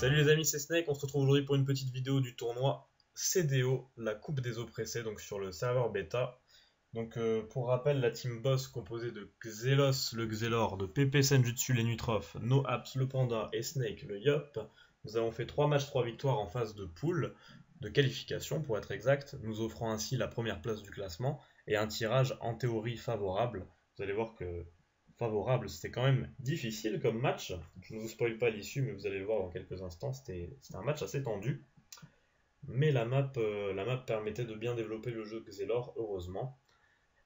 Salut les amis, c'est Snake, on se retrouve aujourd'hui pour une petite vidéo du tournoi CDO, la coupe des oppressés, donc sur le serveur bêta. Donc pour rappel, la team boss composée de Xelos, le Xelor, de PP Senjutsu, les Nutrof, NoApps, le Panda et Snake, le Yop. Nous avons fait 3 matchs, 3 victoires en phase de poule, de qualification pour être exact, nous offrant ainsi la première place du classement et un tirage en théorie favorable. Vous allez voir que favorable, c'était quand même difficile comme match. Je ne vous spoil pas l'issue, mais vous allez le voir dans quelques instants, c'était un match assez tendu. Mais la map permettait de bien développer le jeu Xelor, heureusement.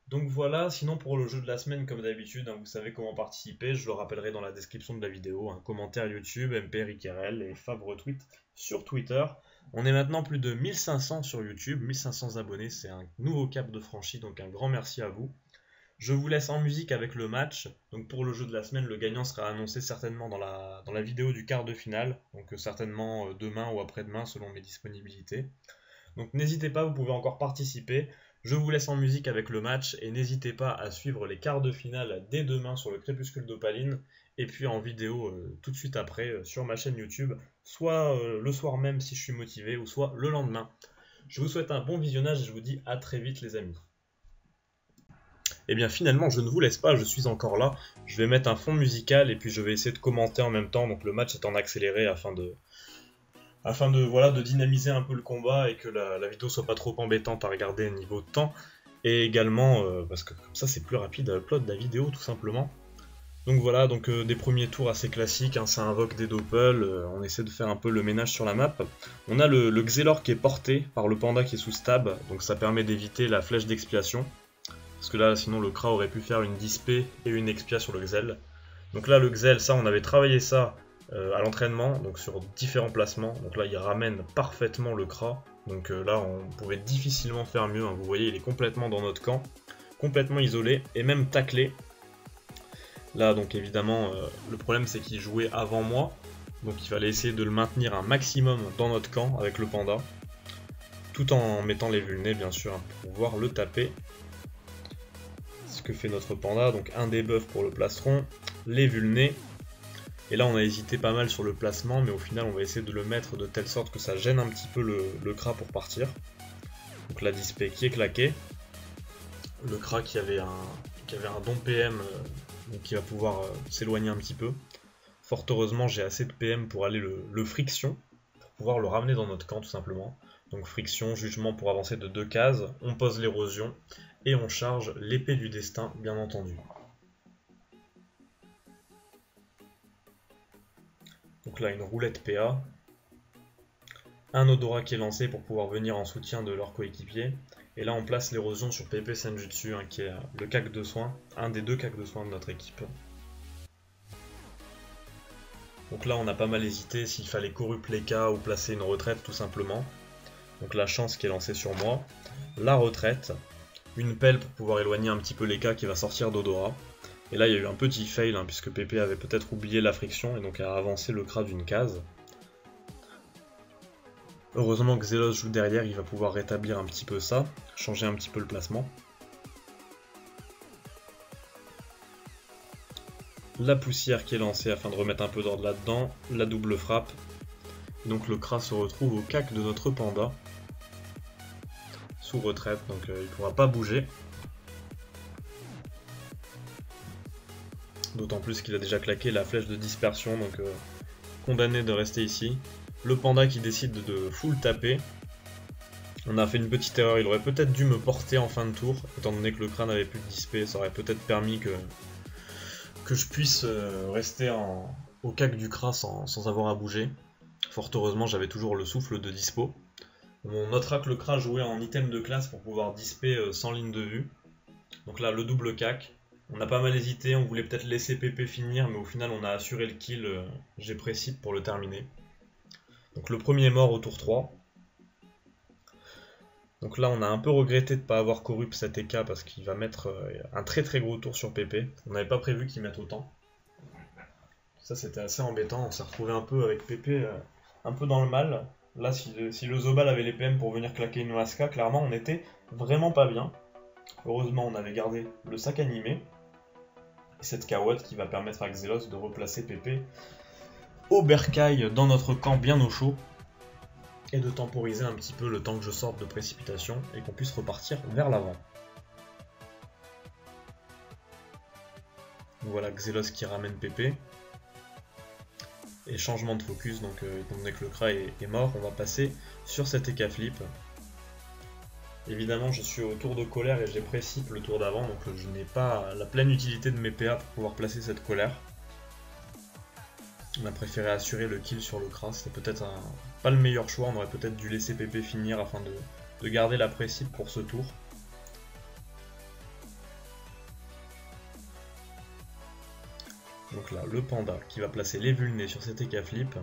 Donc voilà, sinon pour le jeu de la semaine, comme d'habitude, vous savez comment participer, je le rappellerai dans la description de la vidéo, un commentaire YouTube, MP Riquerel et Fab retweet sur Twitter. On est maintenant plus de 1500 sur YouTube, 1500 abonnés, c'est un nouveau cap de franchi, donc un grand merci à vous. Je vous laisse en musique avec le match. Donc pour le jeu de la semaine, le gagnant sera annoncé certainement dans la vidéo du quart de finale. Donc certainement demain ou après-demain selon mes disponibilités. Donc n'hésitez pas, vous pouvez encore participer. Je vous laisse en musique avec le match et n'hésitez pas à suivre les quarts de finale dès demain sur le Crépuscule d'Opaline et puis en vidéo tout de suite après sur ma chaîne YouTube, soit le soir même si je suis motivé ou soit le lendemain. Je vous souhaite un bon visionnage et je vous dis à très vite les amis. Et bien finalement je ne vous laisse pas, je suis encore là, je vais mettre un fond musical et puis je vais essayer de commenter en même temps, donc le match est en accéléré afin de dynamiser un peu le combat et que la vidéo soit pas trop embêtante à regarder niveau temps, et également parce que comme ça c'est plus rapide à upload la vidéo tout simplement. Donc voilà, donc des premiers tours assez classiques, ça invoque des doppels, on essaie de faire un peu le ménage sur la map. On a le Xelor qui est porté par le Panda qui est sous stab, donc ça permet d'éviter la flèche d'expiation. Parce que là, sinon, le Kra aurait pu faire une dispé et une expia sur le Xel. Donc là, le Xel, ça, on avait travaillé ça à l'entraînement, donc sur différents placements. Donc là, il ramène parfaitement le Kra. Donc là, on pouvait difficilement faire mieux. Vous voyez, il est complètement dans notre camp, complètement isolé et même taclé. Là, donc évidemment, le problème, c'est qu'il jouait avant moi. Donc il fallait essayer de le maintenir un maximum dans notre camp avec le Panda. Tout en mettant les vulnés, bien sûr, pour pouvoir le taper. Ce que fait notre Panda, donc un debuff pour le plastron, les vulnés, et là on a hésité pas mal sur le placement, mais au final on va essayer de le mettre de telle sorte que ça gêne un petit peu le Kra pour partir. Donc la dispé qui est claquée, le Kra qui avait un don PM, donc qui va pouvoir s'éloigner un petit peu. Fort heureusement j'ai assez de PM pour aller le friction, pour pouvoir le ramener dans notre camp tout simplement. Donc friction, jugement pour avancer de 2 cases, on pose l'érosion, et on charge l'épée du destin, bien entendu. Donc là, une roulette PA. Un odorat qui est lancé pour pouvoir venir en soutien de leur coéquipier. Et là, on place l'érosion sur PP Senjutsu, qui est le cac de soin, un des 2 cacs de soin de notre équipe. Donc là, on a pas mal hésité s'il fallait corrupt les cas ou placer une retraite, tout simplement. Donc la chance qui est lancée sur moi. La retraite. Une pelle pour pouvoir éloigner un petit peu les cas qui va sortir d'odorat. Et là il y a eu un petit fail puisque PP avait peut-être oublié la friction et donc a avancé le Kra d'une case. Heureusement que Xelos joue derrière, il va pouvoir rétablir un petit peu ça, changer un petit peu le placement. La poussière qui est lancée afin de remettre un peu d'ordre là-dedans, la double frappe. Donc le Kra se retrouve au cac de notre Panda. Sous retraite, donc il ne pourra pas bouger. D'autant plus qu'il a déjà claqué la flèche de dispersion, donc condamné de rester ici. Le Panda qui décide de full taper. On a fait une petite erreur, il aurait peut-être dû me porter en fin de tour, étant donné que le Kra n'avait plus de dispé, ça aurait peut-être permis que je puisse rester au cac du Kra sans avoir à bouger. Fort heureusement, j'avais toujours le souffle de dispo. On notera que le Kra jouait en item de classe pour pouvoir disper sans ligne de vue. Donc là, le double cac. On a pas mal hésité, on voulait peut-être laisser PP finir, mais au final on a assuré le kill, j'ai précipité pour le terminer. Donc le premier mort au tour 3. Donc là on a un peu regretté de ne pas avoir corrupt cet EK parce qu'il va mettre un très très gros tour sur PP. On n'avait pas prévu qu'il mette autant. Ça c'était assez embêtant, on s'est retrouvé un peu avec PP un peu dans le mal. Là si le Zobal avait les PM pour venir claquer une Oaska, clairement on était vraiment pas bien. Heureusement on avait gardé le sac animé. Et cette carotte qui va permettre à Xelos de replacer PP au bercail dans notre camp bien au chaud et de temporiser un petit peu le temps que je sorte de précipitation et qu'on puisse repartir vers l'avant. Voilà Xelos qui ramène Pépé. Et changement de focus, donc étant donné que le Kra est mort, on va passer sur cet EK flip. Évidemment je suis au tour de colère et j'ai précip le tour d'avant, donc je n'ai pas la pleine utilité de mes PA pour pouvoir placer cette colère. On a préféré assurer le kill sur le Kra, c'était peut-être pas le meilleur choix, on aurait peut-être dû laisser Pépé finir afin de garder la précip pour ce tour. Donc là, le panda qui va placer les vulnés sur cet EK flip,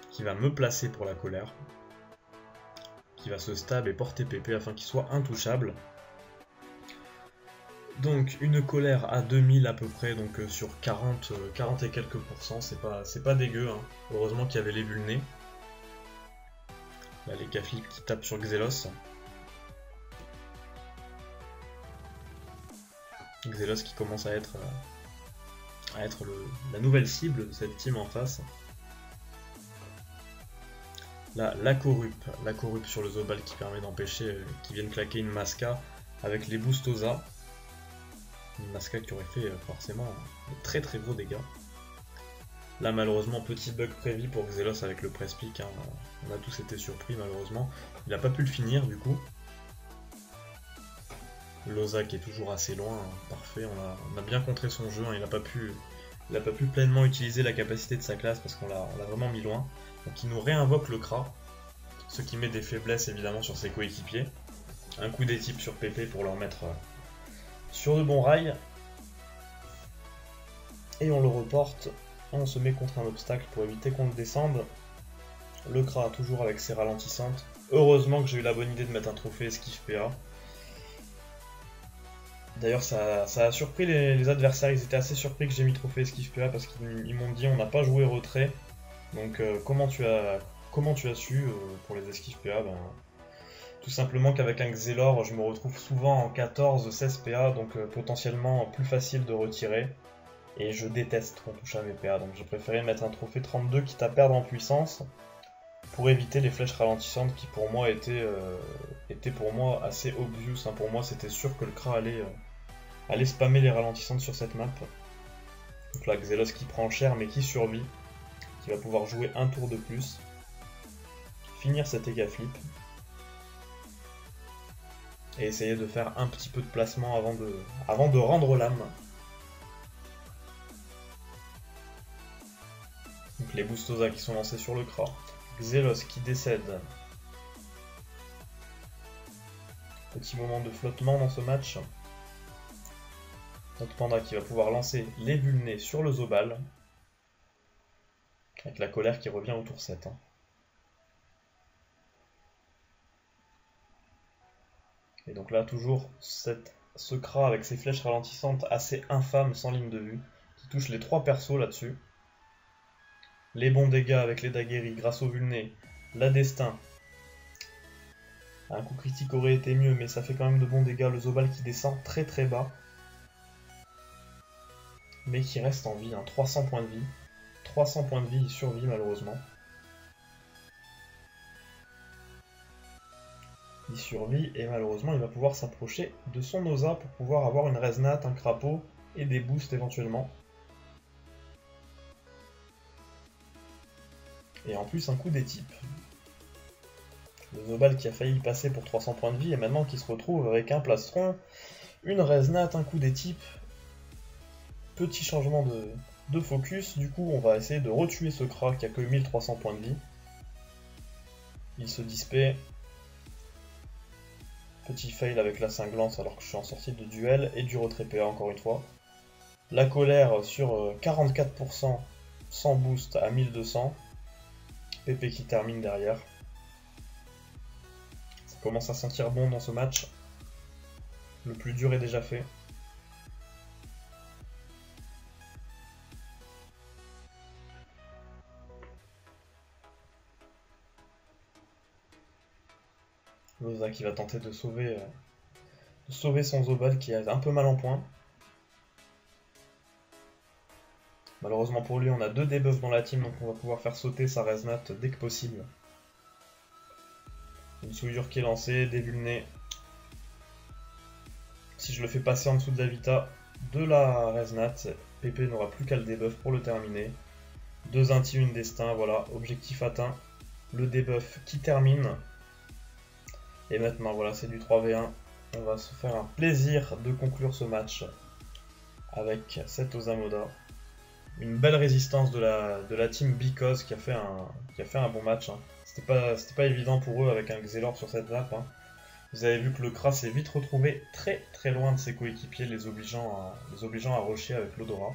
qui va me placer pour la colère, qui va se stab et porter Pépé afin qu'il soit intouchable. Donc une colère à 2000 à peu près, donc sur 40 et quelques pourcents, c'est pas dégueu, hein. Heureusement qu'il y avait les vulnés. Là les EK flip qui tapent sur Xelos. Xelos qui commence à être la nouvelle cible de cette team en face. Là, la corrup sur le Zobal qui permet d'empêcher qu'ils viennent claquer une Masca avec les Boostosa. Une Masca qui aurait fait forcément de très très gros dégâts. Là malheureusement petit bug prévu pour Xelos avec le press pick, hein. On a tous été surpris malheureusement. Il n'a pas pu le finir du coup. Loza qui est toujours assez loin, hein. Parfait, on a bien contré son jeu, hein. Il n'a pas pu pleinement utiliser la capacité de sa classe parce qu'on l'a vraiment mis loin. Donc il nous réinvoque le Kra, ce qui met des faiblesses évidemment sur ses coéquipiers. Un coup des types sur Pépé pour leur mettre sur de bons rails. Et on le reporte, on se met contre un obstacle pour éviter qu'on le descende. Le Kra toujours avec ses ralentissantes. Heureusement que j'ai eu la bonne idée de mettre un trophée esquive PA. D'ailleurs ça a surpris les adversaires, ils étaient assez surpris que j'ai mis trophée esquive PA parce qu'ils m'ont dit on n'a pas joué retrait. Donc comment tu as su pour les esquives PA, tout simplement qu'avec un Xelor je me retrouve souvent en 14-16 PA, donc potentiellement plus facile de retirer. Et je déteste qu'on touche à mes PA, donc j'ai préféré mettre un trophée 32 quitte à perdre en puissance pour éviter les flèches ralentissantes qui pour moi étaient pour moi assez obvious, hein. Pour moi c'était sûr que le Kra allait spammer les ralentissantes sur cette map. Donc là Xelos qui prend cher mais qui survit, qui va pouvoir jouer un tour de plus, finir cet EK flip et essayer de faire un petit peu de placement avant de rendre l'âme. Donc les Boostosa qui sont lancés sur le Kra, Xelos qui décède. Petit moment de flottement dans ce match. Notre panda qui va pouvoir lancer les vulnés sur le Zobal. Avec la colère qui revient au tour 7. Et donc là toujours ce Kra avec ses flèches ralentissantes assez infâmes sans ligne de vue. Qui touche les 3 persos là-dessus. Les bons dégâts avec les daguerris grâce au vulné. La destin. Un coup critique aurait été mieux mais ça fait quand même de bons dégâts. Le Zobal qui descend très très bas. Mais qui reste en vie, hein. 300 points de vie. 300 points de vie, il survit malheureusement. Il survit et malheureusement il va pouvoir s'approcher de son Osa pour pouvoir avoir une Resnat, un crapaud et des boosts éventuellement. Et en plus un coup des types. Le Zobal qui a failli passer pour 300 points de vie et maintenant qui se retrouve avec un plastron, une Resnat, un coup des types. Petit changement de focus, du coup on va essayer de retuer ce Kra qui a que 1300 points de vie. Il se dispait. Petit fail avec la cinglante alors que je suis en sortie de duel et du retrait PA encore une fois. La colère sur 44% sans boost à 1200. Pépé qui termine derrière. Ça commence à sentir bon dans ce match. Le plus dur est déjà fait. Loza qui va tenter de sauver son Zobal qui est un peu mal en point. Malheureusement pour lui, on a 2 debuffs dans la team, donc on va pouvoir faire sauter sa Resnat dès que possible. Une souillure qui est lancée, dévulné. Si je le fais passer en dessous de la Vita de la Resnat, PP n'aura plus qu'à le debuff pour le terminer. 2 inti, 1 destin, voilà, objectif atteint. Le debuff qui termine. Et maintenant, voilà, c'est du 3v1. On va se faire un plaisir de conclure ce match avec cette Ozamoda. Une belle résistance de la team Because qui a fait un bon match. Hein. C'était pas évident pour eux avec un Xelor sur cette map. Hein. Vous avez vu que le Kra s'est vite retrouvé très très loin de ses coéquipiers, les obligeant à rusher avec l'Odora.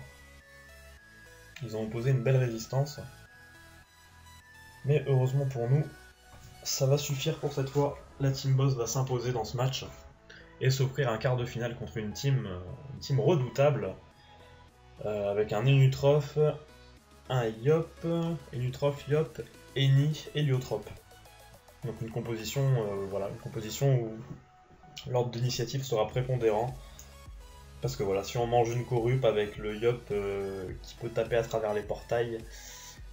Ils ont opposé une belle résistance. Mais heureusement pour nous, ça va suffire pour cette fois. La team Boss va s'imposer dans ce match et s'offrir un quart de finale contre une team redoutable avec un Enutrof, un Yop, Enutrof, Yop, Eni, Héliotrope. Donc une composition, où l'ordre d'initiative sera prépondérant. Parce que voilà, si on mange une corrupe avec le Yop qui peut taper à travers les portails,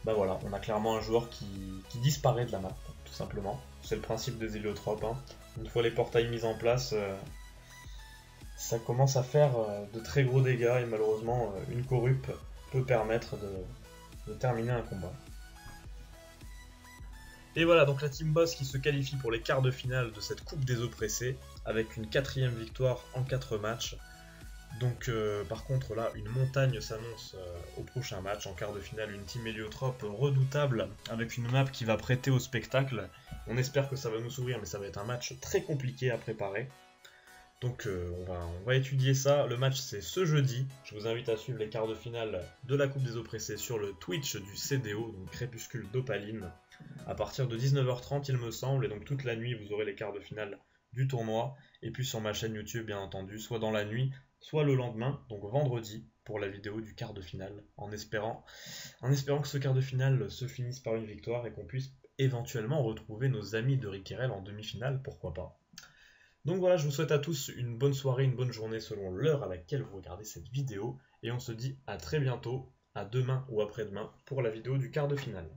bah voilà, on a clairement un joueur qui disparaît de la map, tout simplement. C'est le principe des héliotropes. Hein. Une fois les portails mis en place, ça commence à faire de très gros dégâts et malheureusement, une corrupe peut permettre de terminer un combat. Et voilà, donc la team Boss qui se qualifie pour les quarts de finale de cette Coupe des Oppressés, avec une 4ème victoire en 4 matchs. Donc par contre là, une montagne s'annonce au prochain match. En quart de finale, une team Héliotrope redoutable, avec une map qui va prêter au spectacle. On espère que ça va nous sourire, mais ça va être un match très compliqué à préparer. Donc on va étudier ça. Le match c'est ce jeudi. Je vous invite à suivre les quarts de finale de la Coupe des Oppressés sur le Twitch du CDO, donc Crépuscule d'Opaline, à partir de 19h30 il me semble, et donc toute la nuit vous aurez les quarts de finale du tournoi, et puis sur ma chaîne YouTube bien entendu, soit dans la nuit, soit le lendemain, donc vendredi, pour la vidéo du quart de finale, en espérant que ce quart de finale se finisse par une victoire et qu'on puisse éventuellement retrouver nos amis de Riquerel en demi-finale, pourquoi pas. Donc voilà, je vous souhaite à tous une bonne soirée, une bonne journée selon l'heure à laquelle vous regardez cette vidéo, et on se dit à très bientôt, à demain ou après-demain, pour la vidéo du quart de finale.